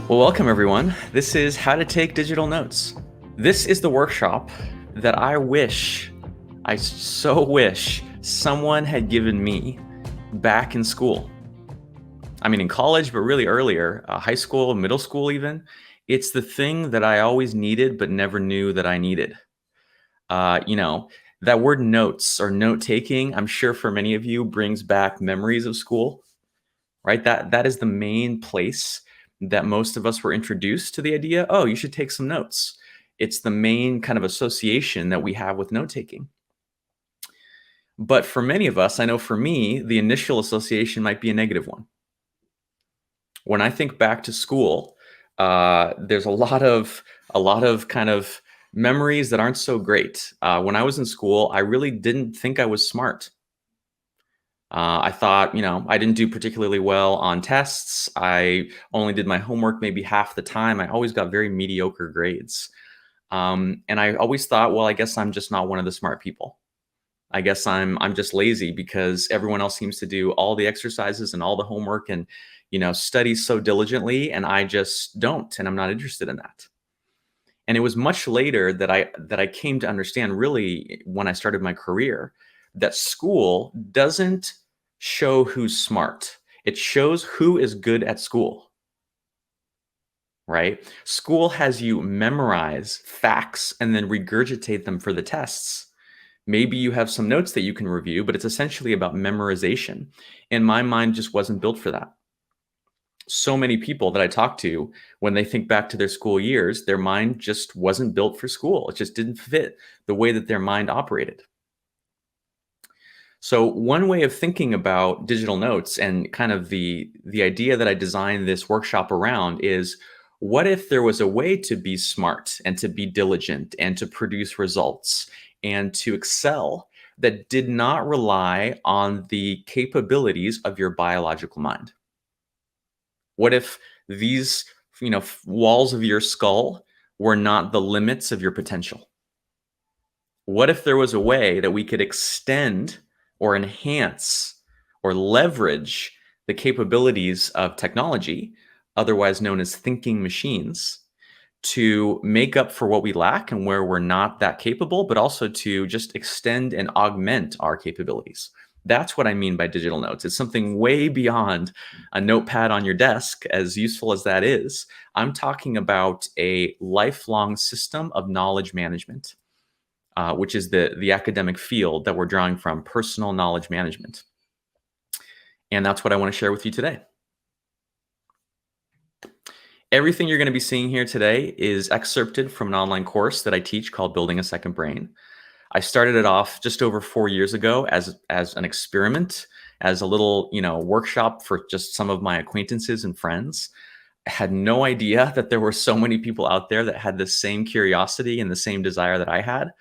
Well, welcome everyone. This is How to Take Digital Notes. This is the workshop that I so wish someone had given me back in school. I mean, in college, but really earlier, high school, middle school even. It's the thing that I always needed, but never knew that I needed. Uh, you know, that word notes or note taking, I'm sure for many of you brings back memories of school, right? That is the main place that most of us were introduced to the idea, oh, you should take some notes. It's the main kind of association that we have with note taking. But for many of us, I know for me, the initial association might be a negative one. When I think back to school, there's a lot of kind of memories that aren't so great. When I was in school, I really didn't think I was smart. I thought, I didn't do particularly well on tests. I only did my homework maybe half the time. I always got very mediocre grades. And I always thought, well, I guess I'm just not one of the smart people. I guess I'm just lazy because everyone else seems to do all the exercises and all the homework and study so diligently, and I just don't, and I'm not interested in that. And it was much later that I came to understand, really, when I started my career, that school doesn't show who's smart. It shows who is good at school, right? School has you memorize facts and then regurgitate them for the tests. Maybe you have some notes that you can review, but it's essentially about memorization. And my mind just wasn't built for that. So many people that I talk to, when they think back to their school years, their mind just wasn't built for school. It just didn't fit the way that their mind operated. So one way of thinking about digital notes and kind of the idea that I designed this workshop around is, what if there was a way to be smart and to be diligent and to produce results and to excel that did not rely on the capabilities of your biological mind? What if these, walls of your skull were not the limits of your potential? What if there was a way that we could extend or enhance or leverage the capabilities of technology, otherwise known as thinking machines, to make up for what we lack and where we're not that capable, but also to just extend and augment our capabilities? That's what I mean by digital notes. It's something way beyond a notepad on your desk, as useful as that is. I'm talking about a lifelong system of knowledge management, which is the academic field that we're drawing from, personal knowledge management. And that's what I want to share with you today. Everything you're going to be seeing here today is excerpted from an online course that I teach called Building a Second Brain. I started it off just over 4 years ago as an experiment, as a little, workshop for just some of my acquaintances and friends. I had no idea that there were so many people out there that had the same curiosity and the same desire that I had.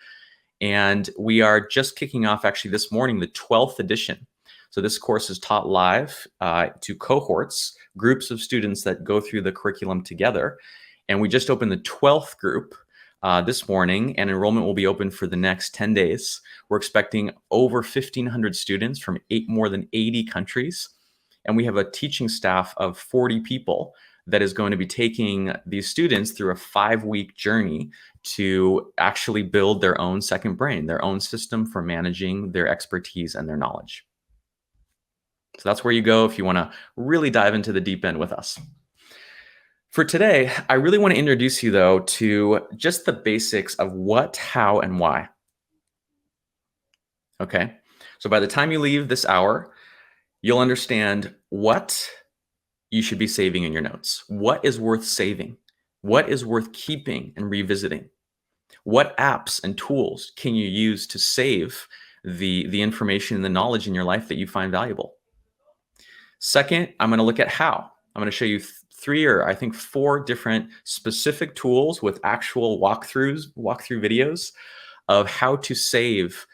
And we are just kicking off, actually, this morning, the 12th edition. So this course is taught live to cohorts, groups of students that go through the curriculum together. And we just opened the 12th group this morning, and enrollment will be open for the next 10 days. We're expecting over 1,500 students from more than 80 countries. And we have a teaching staff of 40 people that is going to be taking these students through a 5-week journey to actually build their own second brain, their own system for managing their expertise and their knowledge. So that's where you go if you want to really dive into the deep end with us. For today, I really want to introduce you, though, to just the basics of what, how, and why. Okay, so by the time you leave this hour, you'll understand what you should be saving in your notes. What is worth saving? What is worth keeping and revisiting? What apps and tools can you use to save the information and the knowledge in your life that you find valuable? Second, I'm going to look at how. I'm going to show you 3 or I think 4 different specific tools with actual walkthrough videos of how to save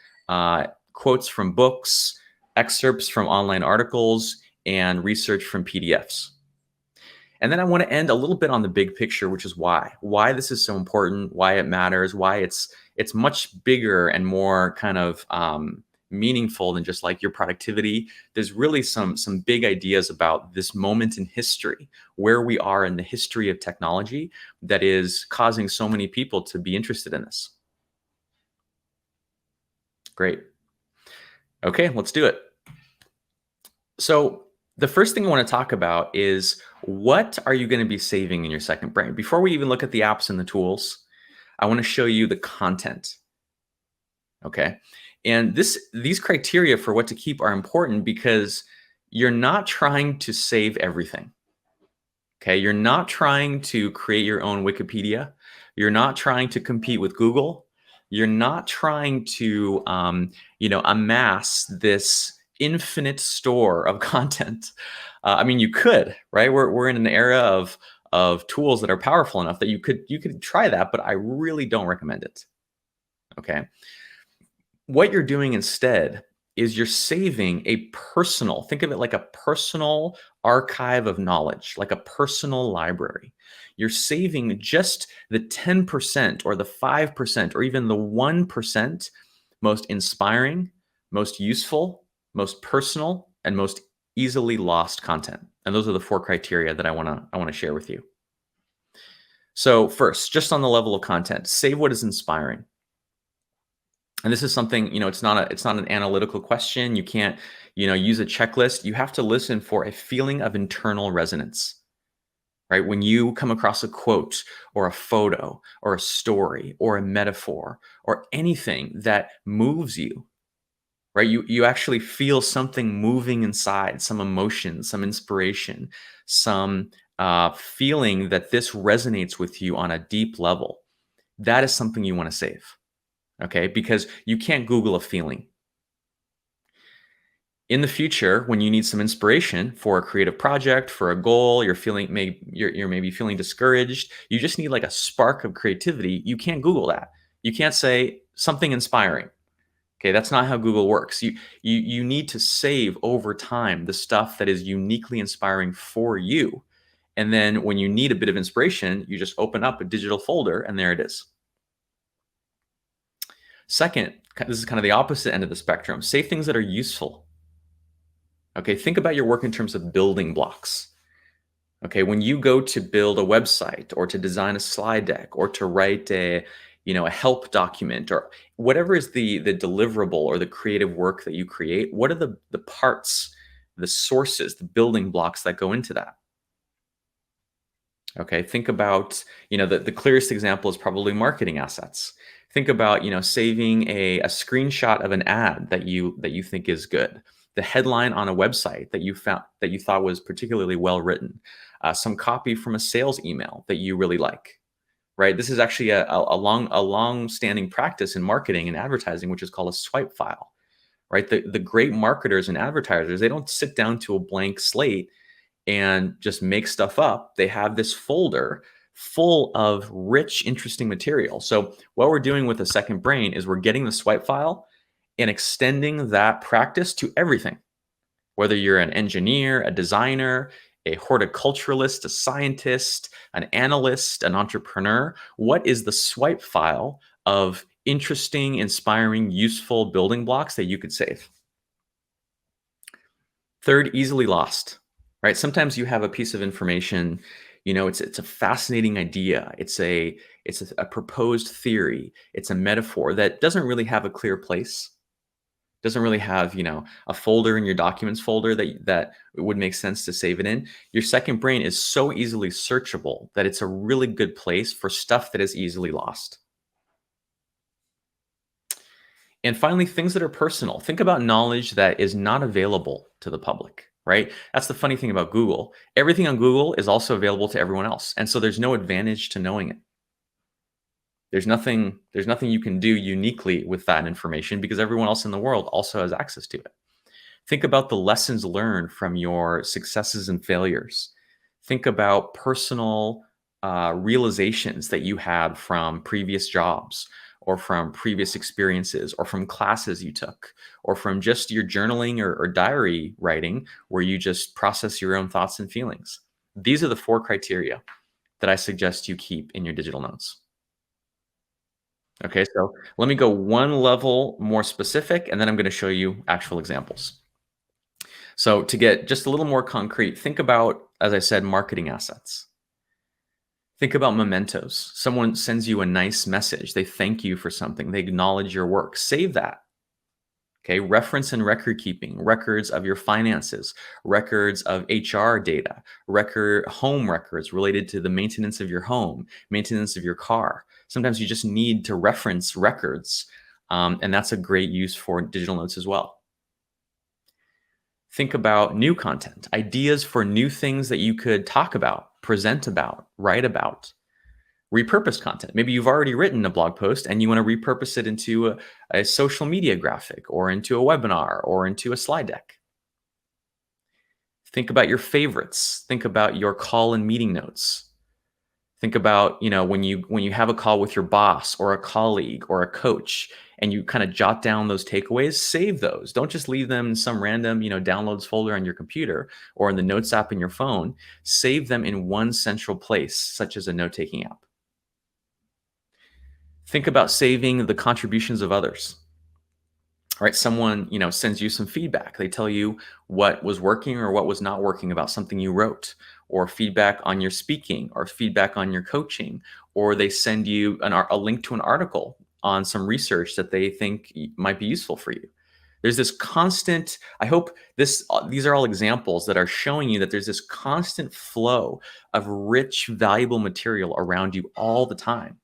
quotes from books, excerpts from online articles, and research from PDFs. And then I want to end a little bit on the big picture, which is why this is so important, why it matters, why it's much bigger and more kind of meaningful than just like your productivity. There's really some big ideas about this moment in history, where we are in the history of technology, that is causing so many people to be interested in this. Great. Okay, let's do it. So the first thing I want to talk about is, what are you going to be saving in your second brain? Before we even look at the apps and the tools, I want to show you the content. Okay. And these criteria for what to keep are important because you're not trying to save everything. Okay. You're not trying to create your own Wikipedia. You're not trying to compete with Google. You're not trying to, amass this infinite store of content. I mean, you could, right? We're in an era of tools that are powerful enough that you could try that, but I really don't recommend it. Okay. What you're doing instead is you're saving a personal, think of it like a personal archive of knowledge, like a personal library. You're saving just the 10% or the 5% or even the 1% most inspiring, most useful, most personal, and most easily lost content. And those are the 4 criteria that I want to share with you. So first, just on the level of content, save what is inspiring. And this is something, it's not an analytical question. You can't, use a checklist. You have to listen for a feeling of internal resonance, right? When you come across a quote or a photo or a story or a metaphor or anything that moves you, right? You actually feel something moving inside, some emotion, some inspiration, some feeling that this resonates with you on a deep level. That is something you want to save. Okay, because you can't Google a feeling. In the future, when you need some inspiration for a creative project, for a goal, you're maybe feeling discouraged, you just need like a spark of creativity. You can't Google that. You can't say something inspiring. Okay, that's not how Google works. You need to save over time the stuff that is uniquely inspiring for you. And then when you need a bit of inspiration, you just open up a digital folder and there it is. Second, this is kind of the opposite end of the spectrum. Save things that are useful. Okay, think about your work in terms of building blocks. Okay, when you go to build a website or to design a slide deck or to write a help document or whatever is the deliverable or the creative work that you create, what are the parts, the sources, the building blocks that go into that? Okay, think about, the clearest example is probably marketing assets. Think about, saving a screenshot of an ad that you think is good, the headline on a website that you thought was particularly well written, some copy from a sales email that you really like, right? This is actually a long-standing practice in marketing and advertising, which is called a swipe file, right? The great marketers and advertisers, they don't sit down to a blank slate and just make stuff up. They have this folder full of rich, interesting material. So what we're doing with the second brain is we're getting the swipe file and extending that practice to everything. Whether you're an engineer, a designer, a horticulturalist, a scientist, an analyst, an entrepreneur, what is the swipe file of interesting, inspiring, useful building blocks that you could save? Third, easily lost, right? Sometimes you have a piece of information, it's a fascinating idea. It's a proposed theory. It's a metaphor that doesn't really have a clear place. Doesn't really have, a folder in your documents folder that it would make sense to save it in. Your second brain is so easily searchable that it's a really good place for stuff that is easily lost. And finally, things that are personal. Think about knowledge that is not available to the public, right? That's the funny thing about Google. Everything on Google is also available to everyone else. And so there's no advantage to knowing it. There's nothing you can do uniquely with that information because everyone else in the world also has access to it. Think about the lessons learned from your successes and failures. Think about personal realizations that you had from previous jobs or from previous experiences or from classes you took or from just your journaling or diary writing where you just process your own thoughts and feelings. These are the 4 criteria that I suggest you keep in your digital notes. Okay, so let me go one level more specific, and then I'm going to show you actual examples. So to get just a little more concrete, think about, as I said, marketing assets. Think about mementos. Someone sends you a nice message. They thank you for something. They acknowledge your work. Save that. Okay, reference and record keeping, records of your finances, records of HR data, home records related to the maintenance of your home, maintenance of your car. Sometimes you just need to reference records, and that's a great use for digital notes as well. Think about new content, ideas for new things that you could talk about, present about, write about. Repurpose content. Maybe you've already written a blog post and you want to repurpose it into a social media graphic or into a webinar or into a slide deck. Think about your favorites. Think about your call and meeting notes. Think about, when you have a call with your boss or a colleague or a coach and you kind of jot down those takeaways, save those. Don't just leave them in some random, downloads folder on your computer or in the notes app in your phone. Save them in one central place, such as a note-taking app. Think about saving the contributions of others. All right, someone, sends you some feedback. They tell you what was working or what was not working about something you wrote, or feedback on your speaking, or feedback on your coaching, or they send you a link to an article on some research that they think might be useful for you. There's this constant, I hope these are all examples that are showing you that there's this constant flow of rich, valuable material around you all the time.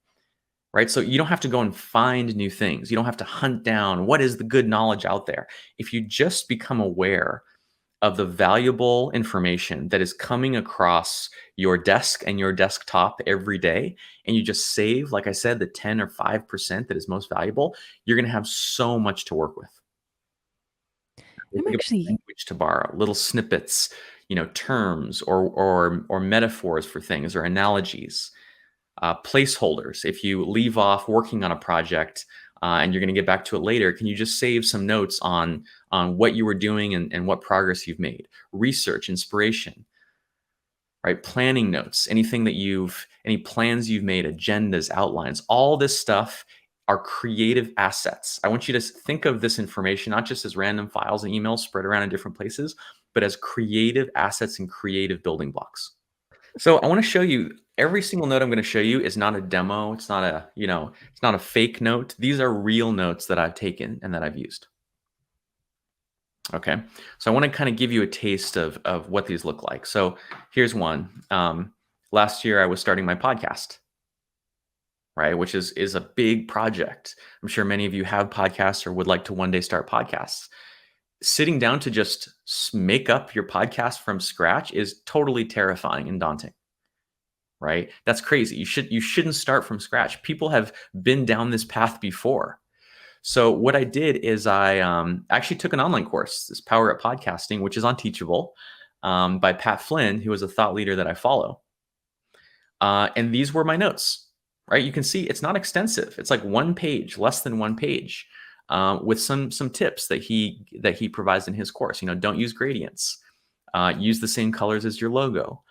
Right? So you don't have to go and find new things. You don't have to hunt down what is the good knowledge out there. If you just become aware of the valuable information that is coming across your desk and your desktop every day, and you just save, like I said, the 10 or 5% that is most valuable, you're going to have so much to work with. I'm Think about actually language to borrow, little snippets, terms or metaphors for things or analogies. Placeholders. If you leave off working on a project and you're going to get back to it later, can you just save some notes on what you were doing and what progress you've made? Research, inspiration, right? Planning notes, any plans you've made, agendas, outlines, all this stuff are creative assets. I want you to think of this information not just as random files and emails spread around in different places, but as creative assets and creative building blocks. So I want to show you every single note I'm going to show you is not a demo. It's not it's not a fake note. These are real notes that I've taken and that I've used. Okay. So I want to kind of give you a taste of what these look like. So here's one. Last year I was starting my podcast, right? Which is a big project. I'm sure many of you have podcasts or would like to one day start podcasts. Sitting down to just make up your podcast from scratch is totally terrifying and daunting. Right? That's crazy. You shouldn't start from scratch. People have been down this path before. So what I did is I actually took an online course, this Power Up Podcasting, which is on Teachable, by Pat Flynn, who is a thought leader that I follow. And these were my notes, right? You can see it's not extensive. It's like one page, less than one page, with some tips that he provides in his course. Don't use gradients. Use the same colors as your logo.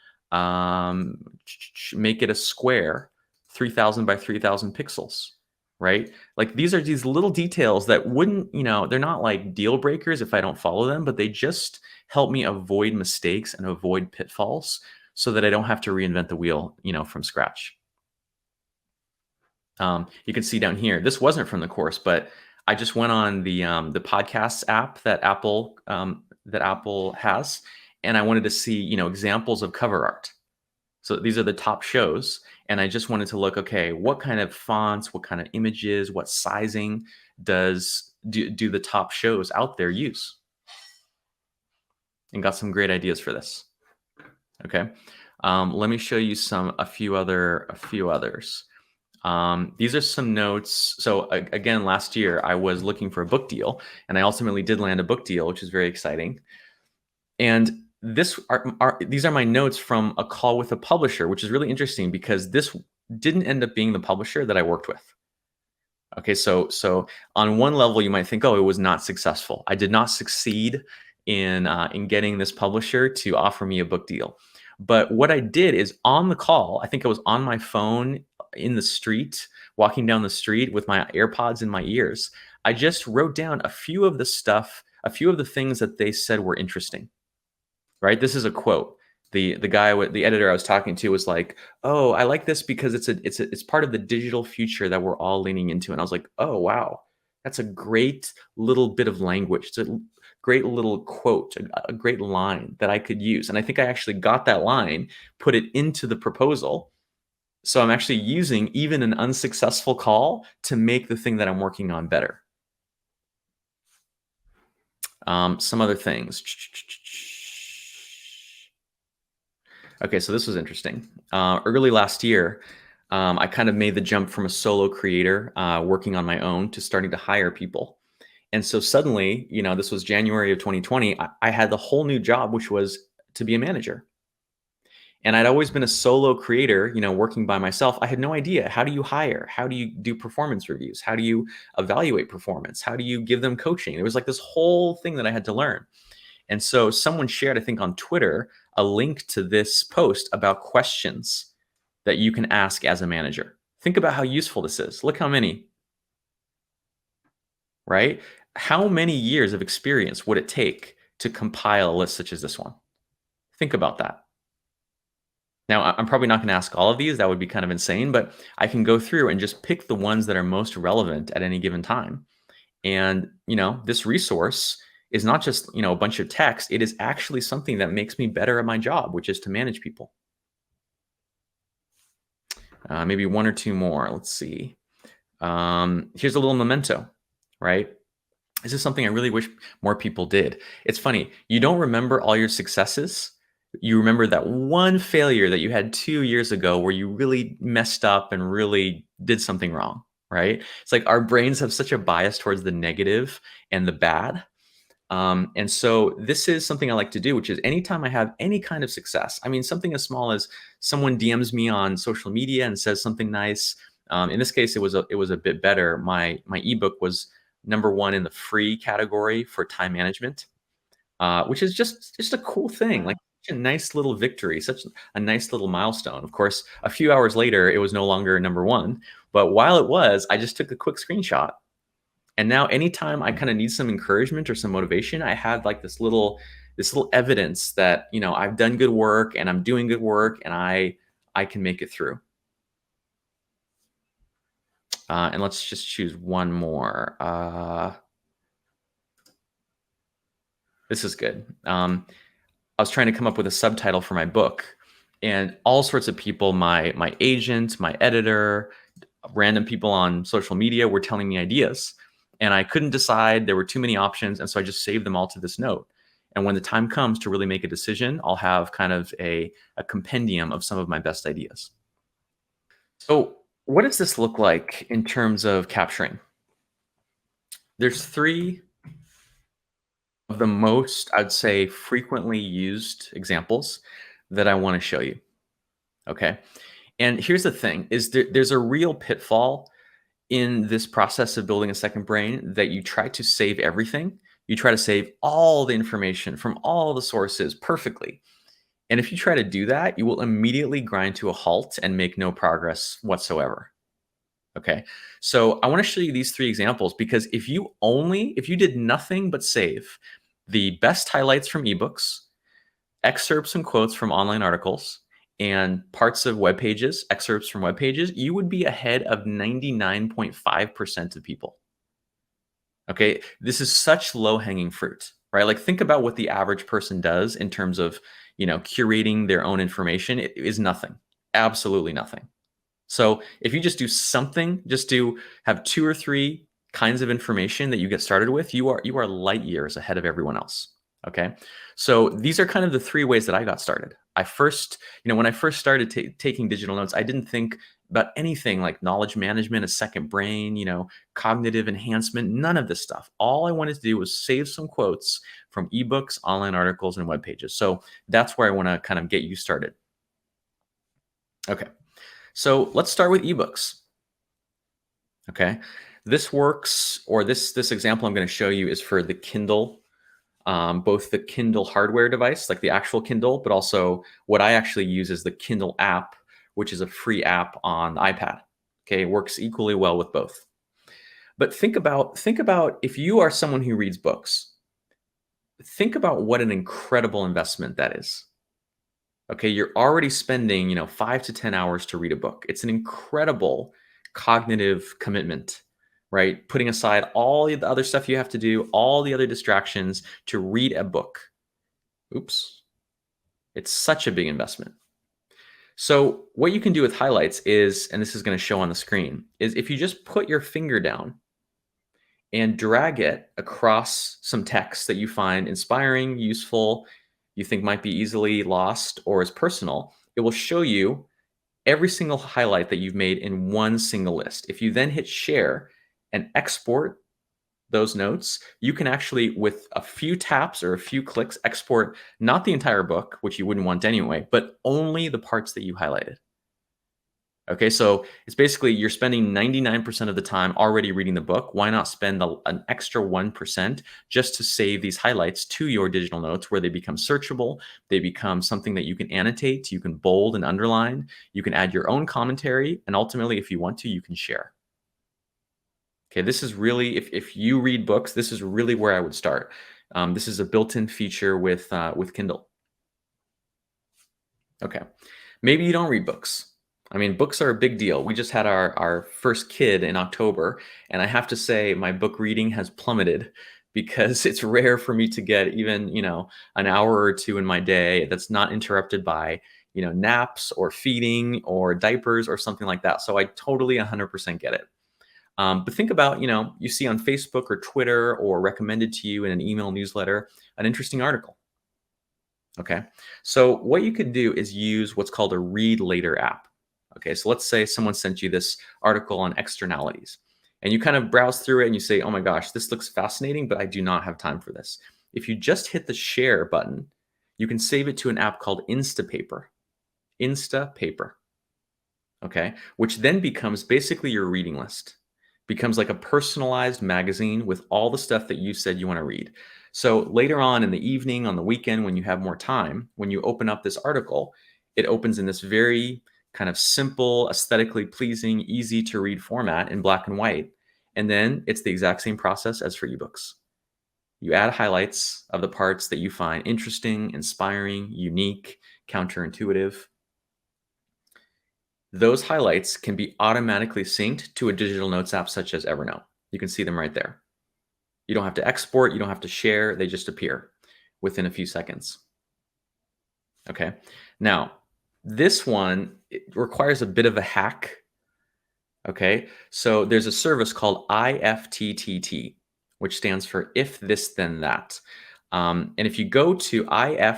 Make it a square, 3,000 by 3,000 pixels, right? Like these are these little details that wouldn't, they're not like deal breakers if I don't follow them, but they just help me avoid mistakes and avoid pitfalls so that I don't have to reinvent the wheel, from scratch. You can see down here, this wasn't from the course, but I just went on the podcasts app that Apple has, and I wanted to see, examples of cover art. So these are the top shows, and I just wanted to look, okay, what kind of fonts, what kind of images, what sizing do the top shows out there use? And got some great ideas for this. Okay, let me show you a few others. These are some notes. So again, last year I was looking for a book deal, and I ultimately did land a book deal, which is very exciting. And these are my notes from a call with a publisher, which is really interesting because this didn't end up being the publisher that I worked with. Okay, so on one level you might think, oh, it was not successful. I did not succeed in getting this publisher to offer me a book deal. But what I did is on the call, I think I was on my phone in the street, walking down the street with my AirPods in my ears, I just wrote down a few of the things that they said were interesting. Right? This is a quote. The editor I was talking to was like, "Oh, I like this because it's part of the digital future that we're all leaning into." And I was like, "Oh, wow. That's a great little bit of language. It's a great little quote, a great line that I could use." And I think I actually got that line, put it into the proposal. So I'm actually using even an unsuccessful call to make the thing that I'm working on better. Some other things. Okay, so this was interesting. Early last year, I kind of made the jump from a solo creator working on my own to starting to hire people. And so suddenly, this was January of 2020, I had the whole new job, which was to be a manager. And I'd always been a solo creator, working by myself. I had no idea. How do you hire? How do you do performance reviews? How do you evaluate performance? How do you give them coaching? It was like this whole thing that I had to learn. And so someone shared, I think on Twitter, a link to this post about questions that you can ask as a manager. Think about how useful this is. Look how many, right? How many years of experience would it take to compile a list such as this one? Think about that. Now, I'm probably not going to ask all of these. That would be kind of insane, but I can go through and just pick the ones that are most relevant at any given time. And, this resource is not just, a bunch of text. It is actually something that makes me better at my job, which is to manage people. Maybe one or two more. Let's see. Here's a little memento, right? This is something I really wish more people did. It's funny. You don't remember all your successes. You remember that one failure that you had 2 years ago where you really messed up and really did something wrong, right? It's like our brains have such a bias towards the negative and the bad. And so this is something I like to do, which is anytime I have any kind of success, I mean, something as small as someone DMs me on social media and says something nice. In this case, it was a bit better. My ebook was #1 in the free category for time management, which is just a cool thing. Like such a nice little victory, such a nice little milestone. Of course, a few hours later, it was no longer #1. But while it was, I just took a quick screenshot. And now anytime I kind of need some encouragement or some motivation, I have like this little evidence that, I've done good work and I'm doing good work and I can make it through. And let's just choose one more. This is good. I was trying to come up with a subtitle for my book, and all sorts of people, my agent, my editor, random people on social media were telling me ideas. And I couldn't decide. There were too many options. And so I just saved them all to this note. And when the time comes to really make a decision, I'll have kind of a compendium of some of my best ideas. So what does this look like in terms of capturing? There's 3 of the most, I'd say, frequently used examples that I want to show you. Okay. And here's the thing is there's a real pitfall in this process of building a second brain that you try to save everything. You try to save all the information from all the sources perfectly. And if you try to do that, you will immediately grind to a halt and make no progress whatsoever. Okay. So I want to show you these 3 examples because if you did nothing but save the best highlights from ebooks, excerpts and quotes from online articles, and parts of web pages, excerpts from web pages, you would be ahead of 99.5% of people. Okay, this is such low-hanging fruit, right? Like think about what the average person does in terms of, curating their own information. It is nothing, absolutely nothing. So if you just do something, have 2 or 3 kinds of information that you get started with, you are light years ahead of everyone else. Okay. So these are kind of the 3 ways that I got started. When I first started taking digital notes, I didn't think about anything like knowledge management, a second brain, cognitive enhancement, none of this stuff. All I wanted to do was save some quotes from ebooks, online articles, and web pages. So that's where I want to kind of get you started. Okay. So let's start with ebooks. Okay. This works, or this example I'm going to show you is for the Kindle, both the Kindle hardware device, like the actual Kindle, but also what I actually use is the Kindle app, which is a free app on the iPad. Okay, it works equally well with both. But think about if you are someone who reads books, think about what an incredible investment that is. Okay, you're already spending, 5 to 10 hours to read a book. It's an incredible cognitive commitment, right? Putting aside all the other stuff you have to do, all the other distractions to read a book. Oops. It's such a big investment. So, what you can do with highlights is, and this is going to show on the screen, is if you just put your finger down and drag it across some text that you find inspiring, useful, you think might be easily lost or is personal, it will show you every single highlight that you've made in one single list. If you then hit share and export those notes, you can actually, with a few taps or a few clicks, export not the entire book, which you wouldn't want anyway, but only the parts that you highlighted. Okay, so it's basically you're spending 99% of the time already reading the book. Why not spend an extra 1% just to save these highlights to your digital notes where they become searchable? They become something that you can annotate, you can bold and underline, you can add your own commentary, and ultimately, if you want to, you can share. Okay, this is really, if you read books, this is really where I would start. This is a built-in feature with Kindle. Okay, maybe you don't read books. I mean, books are a big deal. We just had our first kid in October, and I have to say my book reading has plummeted because it's rare for me to get even, an hour or two in my day that's not interrupted by, naps or feeding or diapers or something like that. So I totally 100% get it. But think about, you see on Facebook or Twitter or recommended to you in an email newsletter, an interesting article. Okay. So what you could do is use what's called a read later app. Okay. So let's say someone sent you this article on externalities and you kind of browse through it and you say, oh my gosh, this looks fascinating, but I do not have time for this. If you just hit the share button, you can save it to an app called Instapaper. Instapaper. Okay. Which then becomes basically your reading list, becomes like a personalized magazine with all the stuff that you said you want to read. So later on in the evening, on the weekend, when you have more time, when you open up this article, it opens in this very kind of simple, aesthetically pleasing, easy to read format in black and white. And then it's the exact same process as for ebooks. You add highlights of the parts that you find interesting, inspiring, unique, counterintuitive. Those highlights can be automatically synced to a digital notes app such as Evernote. You can see them right there. You don't have to export, you don't have to share, they just appear within a few seconds. Okay. Now, this one requires a bit of a hack. Okay. So there's a service called IFTTT, which stands for if this then that. And if you go to ifttt.com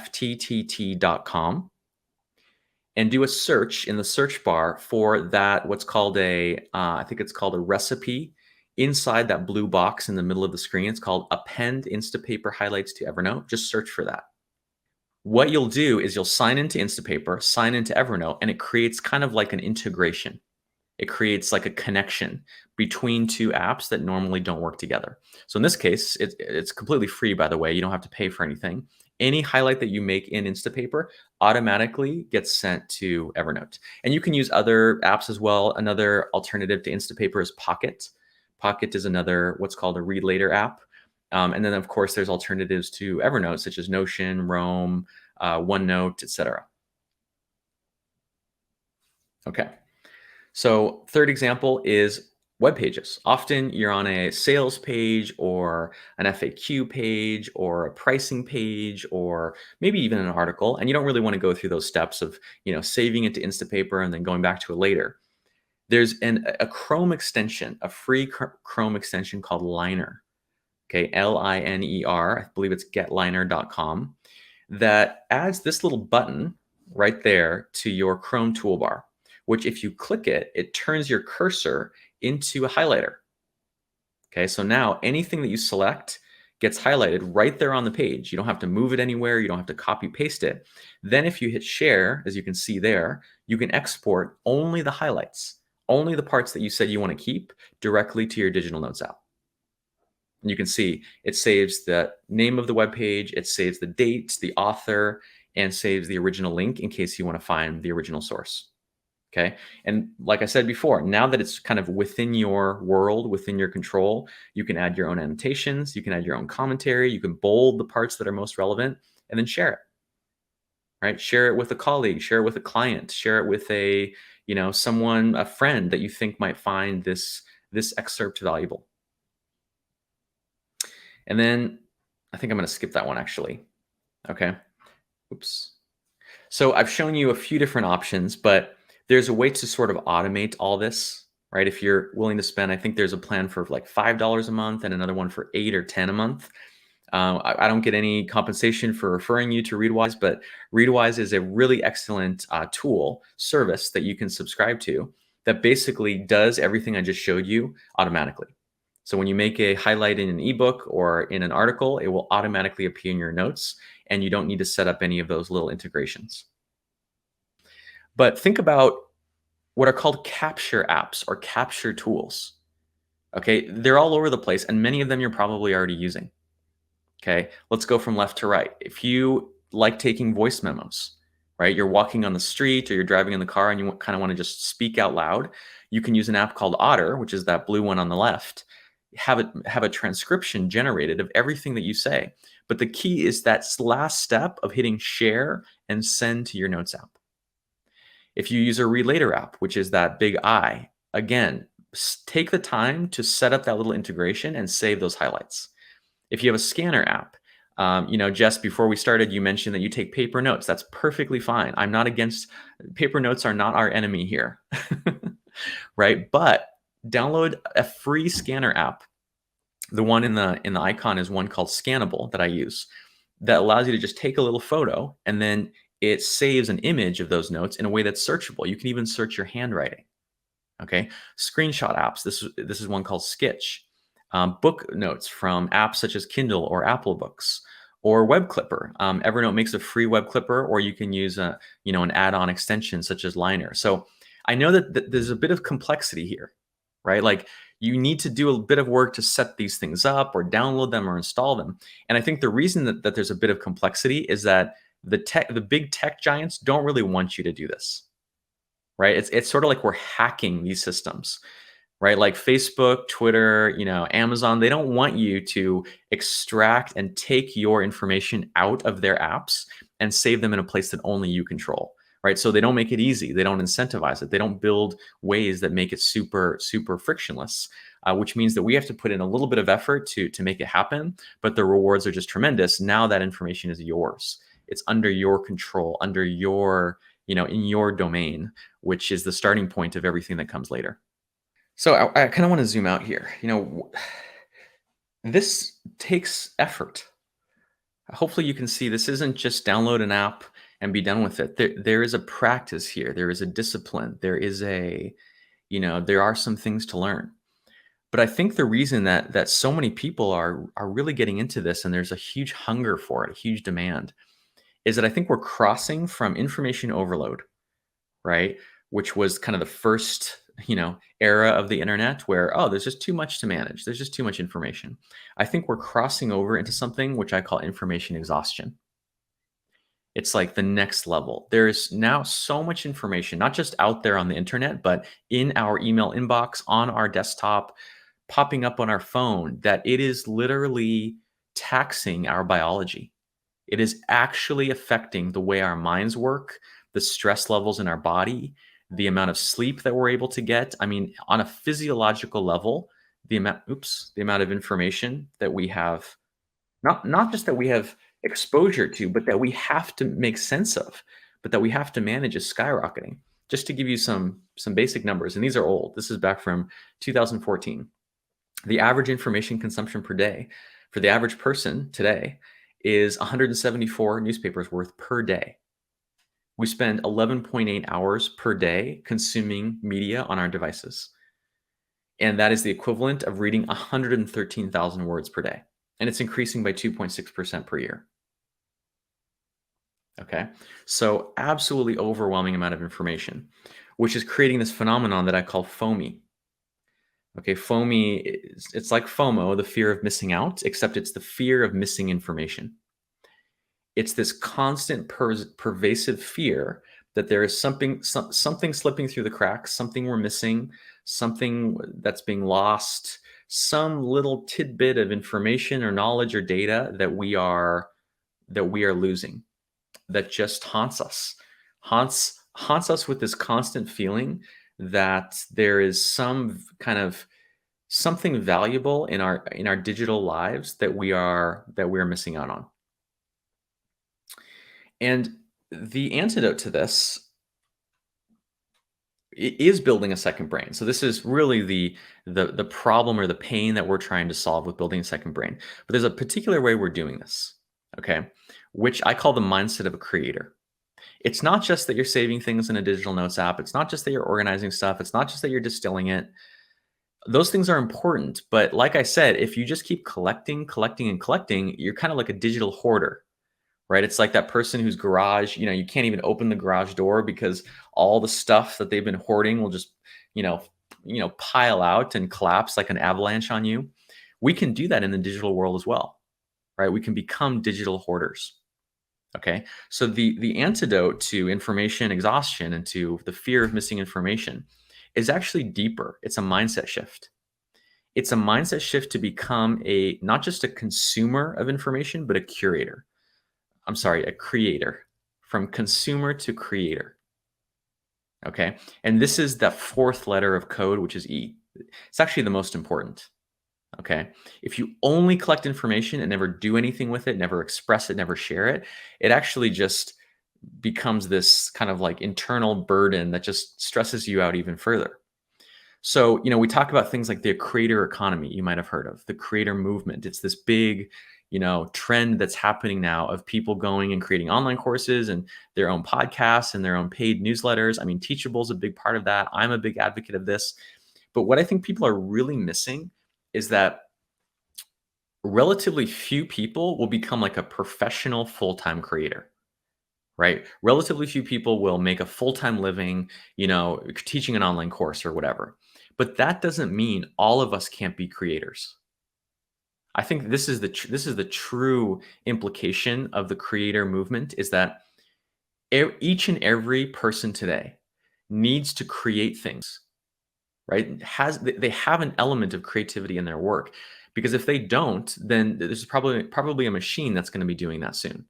and do a search in the search bar for that, what's called I think it's called a recipe inside that blue box in the middle of the screen. It's called append Instapaper highlights to Evernote. Just search for that. What you'll do is you'll sign into Instapaper, sign into Evernote, and it creates kind of like an integration. It creates like a connection between two apps that normally don't work together. So in this case, it's completely free, by the way. You don't have to pay for anything. Any highlight that you make in Instapaper automatically gets sent to Evernote. And you can use other apps as well. Another alternative to Instapaper is Pocket. Pocket is another what's called a read later app. And then, of course, there's alternatives to Evernote, such as Notion, Roam, OneNote, etc. Okay. So third example is web pages. Often you're on a sales page or an FAQ page or a pricing page or maybe even an article, and you don't really want to go through those steps of saving it to Instapaper and then going back to it later. There's a Chrome extension, a free Chrome extension called Liner. Okay, Liner. I believe it's getliner.com, that adds this little button right there to your Chrome toolbar, which if you click it, it turns your cursor into a highlighter. Okay, so now anything that you select gets highlighted right there on the page. You don't have to move it anywhere. You don't have to copy paste it. Then if you hit share, as you can see there, you can export only the highlights, only the parts that you said you want to keep directly to your digital notes app. And you can see it saves the name of the web page, it saves the date, the author, and saves the original link in case you want to find the original source. Okay. And like I said before, now that it's kind of within your world, within your control, you can add your own annotations, you can add your own commentary, you can bold the parts that are most relevant, and then share it. Right? Share it with a colleague, share it with a client, share it with a, someone, a friend that you think might find this excerpt valuable. And then I think I'm going to skip that one actually. Okay. Oops. So I've shown you a few different options, but there's a way to sort of automate all this, right? If you're willing to spend, I think there's a plan for like $5 a month and another one for 8 or 10 a month. I don't get any compensation for referring you to Readwise, but Readwise is a really excellent service that you can subscribe to that basically does everything I just showed you automatically. So when you make a highlight in an ebook or in an article, it will automatically appear in your notes, and you don't need to set up any of those little integrations. But think about what are called capture apps or capture tools. Okay, they're all over the place, and many of them you're probably already using. Okay, let's go from left to right. If you like taking voice memos, right? You're walking on the street or you're driving in the car and you kind of want to just speak out loud, you can use an app called Otter, which is that blue one on the left. Have a transcription generated of everything that you say. But the key is that last step of hitting share and send to your notes app. If you use a Relator app, which is that big I, again, take the time to set up that little integration and save those highlights. If you have a scanner app, Jess, before we started, you mentioned that you take paper notes. That's perfectly fine. I'm not against paper notes are not our enemy here, right? But download a free scanner app. The one in the icon is one called Scannable that I use that allows you to just take a little photo and then it saves an image of those notes in a way that's searchable. You can even search your handwriting. Okay, screenshot apps. This is one called Sketch. Book notes from apps such as Kindle or Apple Books or Web Clipper. Evernote makes a free Web Clipper, or you can use an add-on extension such as Liner. So I know that there's a bit of complexity here, right? Like you need to do a bit of work to set these things up or download them or install them. And I think the reason that there's a bit of complexity is that the big tech giants don't really want you to do this, right? It's sort of like we're hacking these systems, right? Like Facebook, Twitter, Amazon, they don't want you to extract and take your information out of their apps and save them in a place that only you control, right? So they don't make it easy. They don't incentivize it. They don't build ways that make it super, super frictionless, which means that we have to put in a little bit of effort to make it happen, but the rewards are just tremendous. Now that information is yours. It's under your control, under your, in your domain, which is the starting point of everything that comes later. So I kind of want to zoom out here. This takes effort. Hopefully you can see this isn't just download an app and be done with it. There is a practice here. There is a discipline. There is there are some things to learn. But I think the reason that so many people are really getting into this, and there's a huge hunger for it, a huge demand, is that I think we're crossing from information overload, right? Which was kind of the first, era of the internet where, there's just too much to manage. There's just too much information. I think we're crossing over into something which I call information exhaustion. It's like the next level. There's now so much information, not just out there on the internet, but in our email inbox, on our desktop, popping up on our phone, that it is literally taxing our biology. It is actually affecting the way our minds work, the stress levels in our body, the amount of sleep that we're able to get. I mean, on a physiological level, the amount of information that we have, not just that we have exposure to, but that we have to make sense of, but that we have to manage is skyrocketing. Just to give you some basic numbers, and these are old. This is back from 2014. The average information consumption per day for the average person today is 174 newspapers worth per day. We spend 11.8 hours per day consuming media on our devices. And that is the equivalent of reading 113,000 words per day. And it's increasing by 2.6% per year. Okay, so absolutely overwhelming amount of information, which is creating this phenomenon that I call FOMO. Okay, FOMO, it's like FOMO, the fear of missing out, except it's the fear of missing information. It's this constant pervasive fear that there is something slipping through the cracks, something we're missing, something that's being lost, some little tidbit of information or knowledge or data that we are losing, that just haunts us with this constant feeling that there is some kind of something valuable in our digital lives that we're missing out on. And the antidote to this is building a second brain. So this is really the problem or the pain that we're trying to solve with building a second brain. But there's a particular way we're doing this, okay, which I call the mindset of a creator. It's not just that you're saving things in a digital notes app. It's not just that you're organizing stuff. It's not just that you're distilling it. Those things are important. But like I said, if you just keep collecting, and collecting, you're kind of like a digital hoarder, right? It's like that person whose garage, you can't even open the garage door because all the stuff that they've been hoarding will just, pile out and collapse like an avalanche on you. We can do that in the digital world as well, right? We can become digital hoarders. Okay. So the antidote to information exhaustion and to the fear of missing information is actually deeper. It's a mindset shift. It's a mindset shift to become not just a consumer of information, but a curator. I'm sorry, a creator, from consumer to creator. Okay. And this is the fourth letter of code, which is E. It's actually the most important. Okay. If you only collect information and never do anything with it, never express it, never share it, it actually just becomes this kind of like internal burden that just stresses you out even further. So, we talk about things like the creator economy, you might have heard of, the creator movement. It's this big, trend that's happening now of people going and creating online courses and their own podcasts and their own paid newsletters. I mean, Teachable is a big part of that. I'm a big advocate of this. But what I think people are really missing is that relatively few people will become like a professional full-time creator, right? Relatively few people will make a full-time living, teaching an online course or whatever. But that doesn't mean all of us can't be creators. I think this is the true implication of the creator movement, is that each and every person today needs to create things, right? They have an element of creativity in their work, because if they don't, then there's probably a machine that's going to be doing that soon,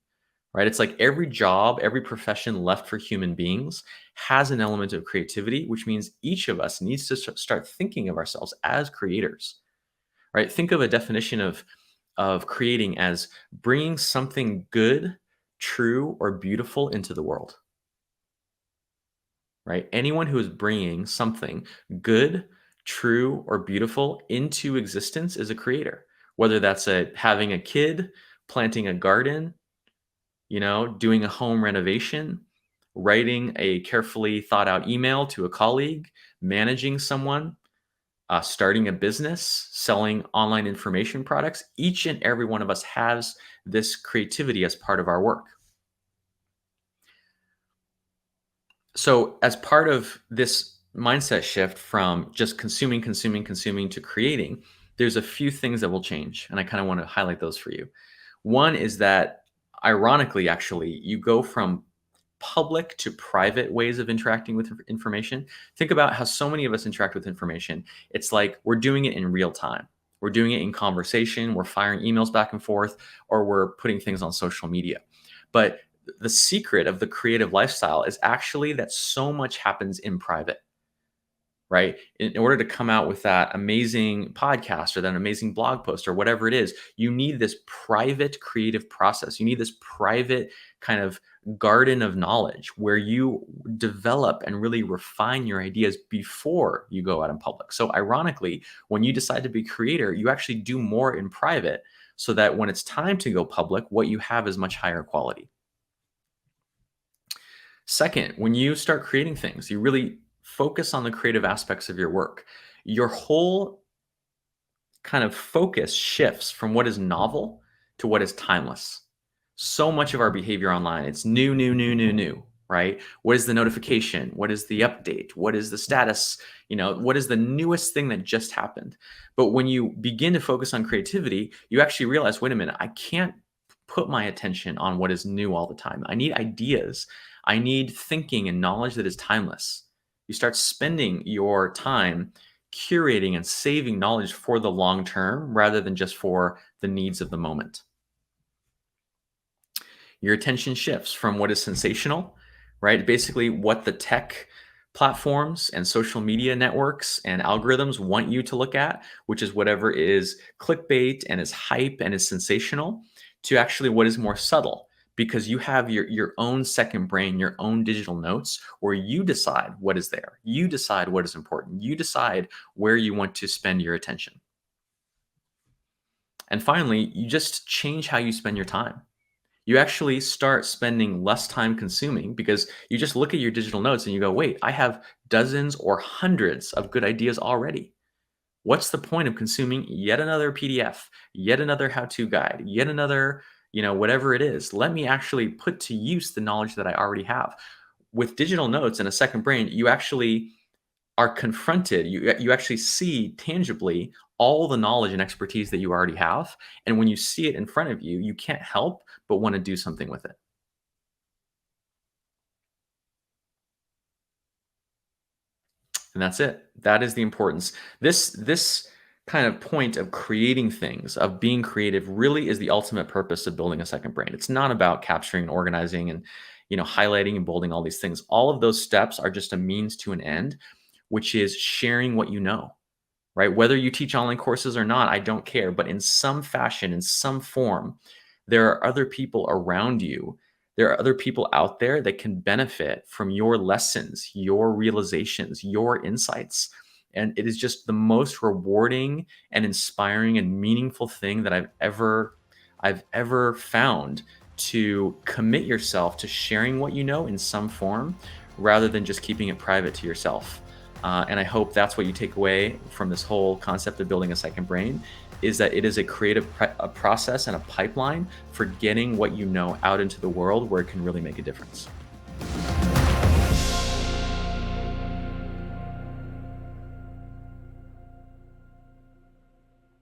right? It's like every job, every profession left for human beings has an element of creativity, which means each of us needs to start thinking of ourselves as creators, right? Think of a definition of creating as bringing something good, true, or beautiful into the world, right? Anyone who is bringing something good, true, or beautiful into existence is a creator. Whether that's having a kid, planting a garden, doing a home renovation, writing a carefully thought out email to a colleague, managing someone, starting a business, selling online information products. Each and every one of us has this creativity as part of our work. So as part of this mindset shift from just consuming to creating, there's a few things that will change. And I kind of want to highlight those for you. One is that, ironically, actually, you go from public to private ways of interacting with information. Think about how so many of us interact with information. It's like we're doing it in real time. We're doing it in conversation. We're firing emails back and forth, or we're putting things on social media. But the secret of the creative lifestyle is actually that so much happens in private, right? In order to come out with that amazing podcast or that amazing blog post or whatever it is, you need this private creative process. You need this private kind of garden of knowledge where you develop and really refine your ideas before you go out in public. So ironically, when you decide to be a creator, you actually do more in private, so that when it's time to go public, what you have is much higher quality. Second, when you start creating things, you really focus on the creative aspects of your work. Your whole kind of focus shifts from what is novel to what is timeless. So much of our behavior online, it's new, right? What is the notification? What is the update? What is the status? What is the newest thing that just happened? But when you begin to focus on creativity, you actually realize, wait a minute, I can't put my attention on what is new all the time. I need ideas. I need thinking and knowledge that is timeless. You start spending your time curating and saving knowledge for the long term rather than just for the needs of the moment. Your attention shifts from what is sensational, right? Basically, what the tech platforms and social media networks and algorithms want you to look at, which is whatever is clickbait and is hype and is sensational, to actually what is more subtle. Because you have your own second brain, your own digital notes, where you decide what is there. You decide what is important. You decide where you want to spend your attention. And finally, you just change how you spend your time. You actually start spending less time consuming because you just look at your digital notes and you go, wait, I have dozens or hundreds of good ideas already. What's the point of consuming yet another PDF, yet another how-to guide, yet another, whatever it is? Let me actually put to use the knowledge that I already have. With digital notes and a second brain, you actually are confronted, you actually see tangibly all the knowledge and expertise that you already have. And when you see it in front of you, you can't help but want to do something with it. And that's it. That is the importance. This kind of point of creating things, of being creative, really is the ultimate purpose of building a second brain. It's not about capturing and organizing and highlighting and bolding all these things. All of those steps are just a means to an end, which is sharing what you know. Right? Whether you teach online courses or not, I don't care. But in some fashion, in some form, there are other people around you. There are other people out there that can benefit from your lessons, your realizations, your insights. And it is just the most rewarding and inspiring and meaningful thing that I've ever found, to commit yourself to sharing what you know in some form rather than just keeping it private to yourself. And I hope that's what you take away from this whole concept of building a second brain, is that it is a creative a process and a pipeline for getting what you know out into the world where it can really make a difference.